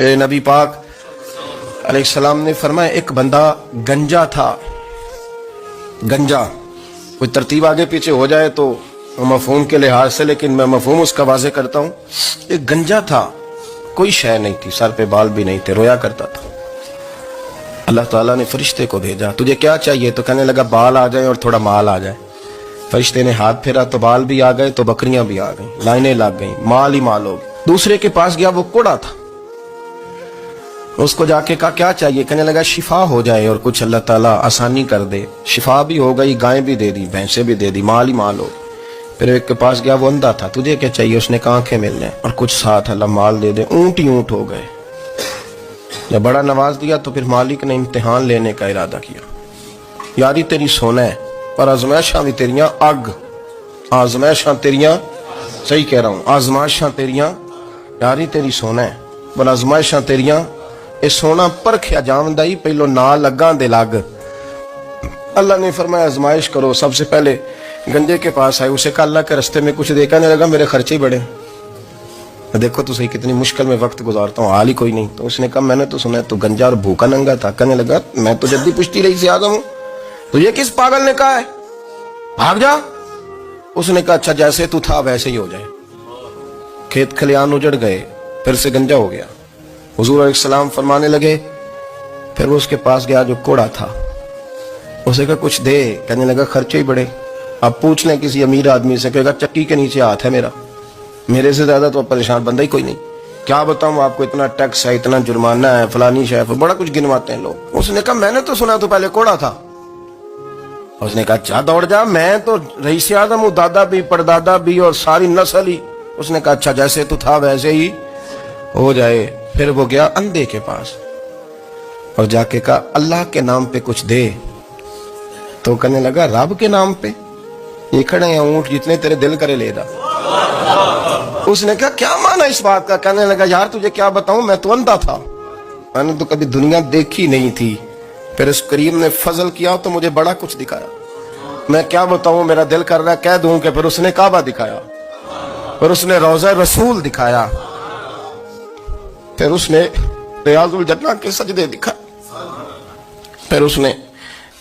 میرے نبی پاک علیہ السلام نے فرمایا ایک بندہ گنجا تھا. گنجا کوئی ترتیب آگے پیچھے ہو جائے تو مفہوم کے لحاظ سے، لیکن میں مفہوم اس کا واضح کرتا ہوں. ایک گنجا تھا، کوئی شے نہیں تھی، سر پہ بال بھی نہیں تھے، رویا کرتا تھا. اللہ تعالیٰ نے فرشتے کو بھیجا، تجھے کیا چاہیے؟ تو کہنے لگا بال آ جائیں اور تھوڑا مال آ جائے. فرشتے نے ہاتھ پھیرا تو بال بھی آ گئے تو بکریاں بھی آ گئیں، لائنیں لگ گئیں، مال ہی مال ہو گیا. دوسرے کے پاس گیا، وہ کوڑا تھا. اس کو جا کے کہا کیا چاہیے؟ کہنے لگا شفا ہو جائے اور کچھ اللہ تعالیٰ آسانی کر دے. شفا بھی ہو گئی، گائیں بھی دے دی، بھینسیں بھی دے دی، مال ہی مال ہو. پھر ایک کے پاس گیا، وہ اندھا تھا. تجھے کیا چاہیے؟ اس نے کہا آنکھیں مل جائیں اور کچھ ساتھ اللہ مال دے دے. اونٹ ہی اونٹ ہو گئے. جب بڑا نواز دیا تو پھر مالک نے امتحان لینے کا ارادہ کیا. یاری تیری سونا ہے پر آزمائشاں بھی تیریاں اگ. آزمائشاں تیریاں، صحیح کہہ رہا ہوں، آزمائشاں تیریاں. یاری تیری سونا ہے پر آزمائشاں تیریاں. اے سونا پرکھیا جاوندا ہی پہلو نہ لگاں دے لگ. اللہ نے فرمایا آزمائش کرو. سب سے پہلے گنجے کے پاس آئے، اسے کہا اللہ کے رستے میں کچھ دے. کہنے لگا میرے خرچے ہی بڑے. دیکھو تو صحیح کتنی مشکل میں وقت گزارتا ہوں، حال ہی کوئی نہیں. تو اس نے کہا میں نے تو سنا ہے تو گنجا اور بھوکا ننگا تھا. کہنے لگا میں تو جدی پشتی رہی سے آدم ہوں، تو یہ کس پاگل نے کہا ہے بھاگ جا؟ اس نے کہا اچھا جیسے تو تھا ویسے ہی ہو جائے. کھیت کھلیان اجڑ گئے، پھر سے گنجا ہو گیا. حضور علیہ السلام فرمانے لگے. پھر وہ اس کے پاس گیا جو کوڑا تھا، اسے کہا کچھ دے. کہنے لگا خرچے ہی بڑے. آپ پوچھ لیں کسی امیر آدمی سے، کہے گا چکی کے نیچے ہاتھ ہے میرا، میرے سے زیادہ تو پریشان بندہ ہی کوئی نہیں. کیا بتاؤں آپ کو، اتنا ٹیکس ہے، اتنا جرمانہ ہے، فلانی شیف، بڑا کچھ گنواتے ہیں لوگ. اس نے کہا میں نے تو سنا تو پہلے کوڑا تھا. اس نے کہا اچھا دوڑ جا، میں تو رئیس اعظم ہوں، دادا بھی پردادا بھی اور ساری نسل ہی. اس نے کہا اچھا جیسے تو تھا ویسے ہی ہو جائے. پھر وہ گیا اندھے کے پاس اور جا کے کہا اللہ کے نام پہ کچھ دے. تو کہنے لگا رب کے نام پہ؟ یہ کھڑے ہیں اونٹ جتنے تیرے دل کرے لے دا. اس نے کہا کیا معنی اس بات کا؟ کہنے لگا یار تجھے کیا بتاؤں، میں تو اندھا تھا، میں نے تو کبھی دنیا دیکھی نہیں تھی. پھر اس کریم نے فضل کیا تو مجھے بڑا کچھ دکھایا. میں کیا بتاؤں، میرا دل کر رہا ہے کہہ دوں کہ پھر اس نے کعبہ دکھایا، پھر اس نے روضہ رسول دکھایا، پھر اس نے ریاض الجنہ کے سجدے دکھائے، پھر اس نے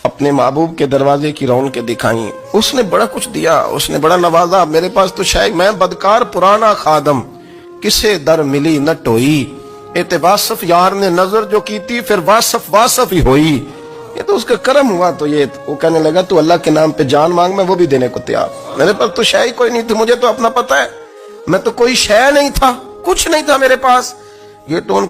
اپنے محبوب کے دروازے کی رونقیں دکھائیں. اس نے بڑا کچھ دیا، اس نے بڑا نوازا. میرے پاس تو شاید میں بدکار پرانا خادم، کسے در ملی نہ ٹوئی. اعتباسف یار نے نظر جو کی تھی پھر واسف ہی ہوئی. یہ تو اس کا کرم ہوا. تو یہ وہ کہنے لگا تو اللہ کے نام پہ جان مانگ، میں وہ بھی دینے کو تیار. میرے پاس تو شے ہی کوئی نہیں تھی، مجھے تو اپنا پتہ ہے، میں تو کوئی شے نہیں تھا، کچھ نہیں تھا میرے پاس. یہ تو ان